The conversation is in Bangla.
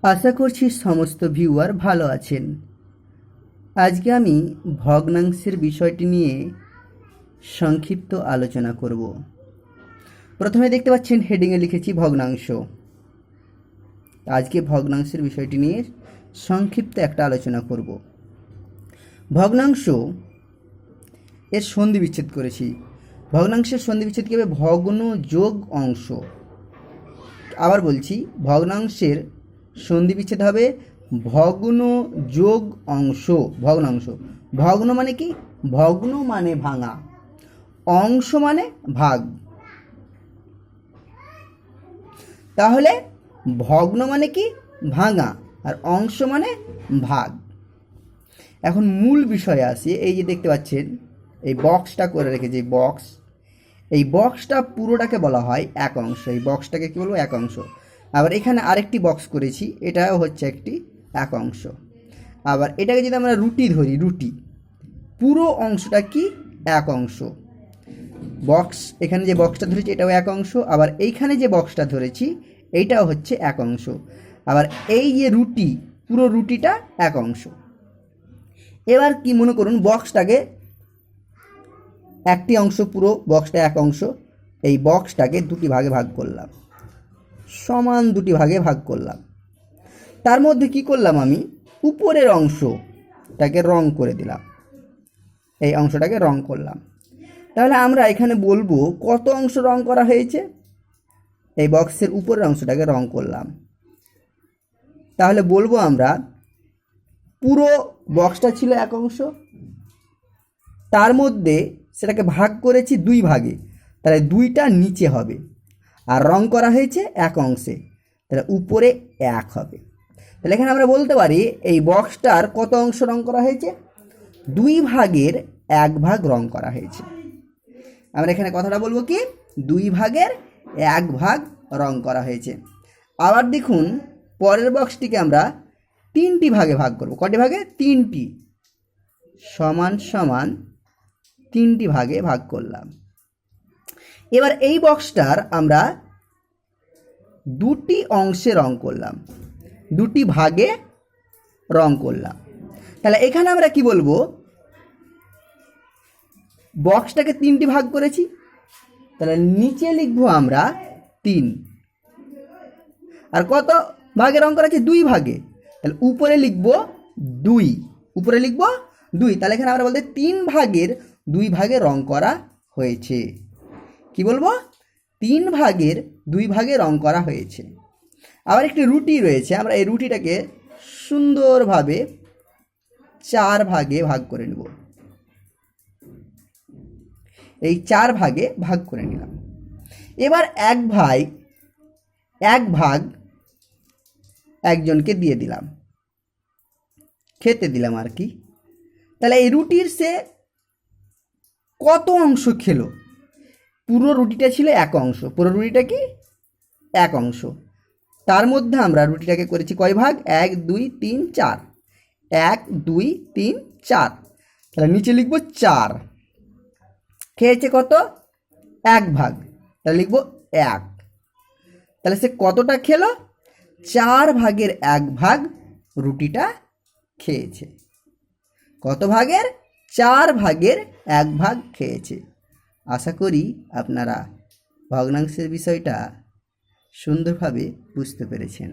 আশা করছি সমস্ত ভিউয়ার ভালো আছেন। আজকে আমি ভগ্নাংশের বিষয়টি নিয়ে সংক্ষিপ্ত আলোচনা করব। প্রথমে দেখতে পাচ্ছেন হেডিংয়ে লিখেছি ভগ্নাংশ। আজকে ভগ্নাংশের বিষয়টি নিয়ে সংক্ষিপ্ত একটা আলোচনা করব। ভগ্নাংশ এর সন্ধি বিচ্ছেদ করেছি। ভগ্নাংশের সন্ধি বিচ্ছেদ কী হবে? ভগ্ন যোগ অংশ। আবার বলছি, ভগ্নাংশের সন্ধি বিচ্ছেদ হবে ভগ্ন যোগ অংশ। ভগ্নাংশ, ভগ্ন মানে কি? ভগ্ন মানে ভাঙা, অংশ মানে ভাগ। তাহলে ভগ্ন মানে কি? ভাঙা, আর অংশ মানে ভাগ। এখন মূল বিষয়ে আসি। এই যে দেখতে পাচ্ছেন এই বক্সটা করে রেখেছি, বক্স। এই বক্সটা পুরোটাকে বলা হয় এক অংশ। এই বক্সটাকে কী বলবো? এক অংশ। আবার এখানে আরেকটি বক্স করেছি, এটাও হচ্ছে একটি এক অংশ। আবার এটাকে যদি আমরা রুটি ধরি, রুটি পুরো অংশটা কি? এক অংশ। বক্স, এখানে যে বক্সটা ধরেছি এটাও এক অংশ। আবার এইখানে যে বক্সটা ধরেছি এইটাও হচ্ছে এক অংশ। আবার এই যে রুটি, পুরো রুটিটা এক অংশ। এবার কি মনে করুন, বক্সটাকে একটি অংশ, পুরো বক্সটা এক অংশ। এই বক্সটাকে দুটি ভাগে ভাগ করলাম, সমান দুটি ভাগে ভাগ করলাম। তার মধ্যে কি করলাম? আমি উপরের অংশটাকে রং করে দিলাম, এই অংশটাকে রং করলাম। তাহলে আমরা এখানে বলবো কত অংশ রং করা হয়েছে? এই বক্সের উপরের অংশটাকে রং করলাম। তাহলে বলবো আমরা পুরো বক্সটা ছিল এক অংশ, তার মধ্যে সেটাকে ভাগ করেছি দুই ভাগে, তাহলে দুইটা নিচে হবে। আর রং করা হয়েছে এক অংশে, তাহলে উপরে এক হবে। তাহলে এখানে আমরা বলতে পারি এই বক্সটার কত অংশ রং করা হয়েছে? দুই ভাগের এক ভাগ রং করা হয়েছে। আমরা এখানে কথাটা বলবো কি? দুই ভাগের এক ভাগ রং করা হয়েছে। আবার দেখুন, পরের বক্সটিকে আমরা তিনটি ভাগে ভাগ করব। কটি ভাগে? তিনটি। সমান সমান তিনটি ভাগে ভাগ করলাম। এবার এই বক্সটার আমরা দুটি অংশে রং করলাম, দুটি ভাগে রং করলাম। তাহলে এখানে আমরা কি বলবো? বক্সটাকে তিনটি ভাগ করেছি, তাহলে নিচে লিখবো আমরা 3। আর কত ভাগে রং করা আছে? দুই ভাগে। তাহলে উপরে লিখবো 2, উপরে লিখবো 2। তাহলে এখানে আমরা বলতে 3 ভাগের 2 ভাগে রং করা হয়েছে। কি বলবো? 3 ভাগের 2 ভাগে রং করা হয়েছে। আবার একটি রুটি রয়েছে, আমরা এই রুটিটাকে সুন্দরভাবে 4 ভাগে ভাগ করে নেব। এই 4 ভাগে ভাগ করে নিলাম। এবার এক ভাগ একজনকে দিয়ে দিলাম, খেতে দিলাম আর কি। তাহলে এই রুটির সে কত অংশ খেলো? পুরো রুটিটা ছিল এক অংশ, পুরো রুটিটা কি? এক অংশ। তার মধ্যে আমরা রুটিটাকে করেছি কয় ভাগ? 1 2 3 4। 1 2 3 4। তাহলে নিচে লিখবো 4। খেয়েছে কত? এক ভাগ, তাহলে লিখবো 1। তাহলে সে কতটা খেলো? 4 ভাগের এক ভাগ রুটিটা খেয়েছে। কত ভাগের? 4 ভাগের এক ভাগ খেয়েছে। আশা করি আপনারা ভগ্নাংশের বিষয়টা সুন্দরভাবে বুঝতে পেরেছেন।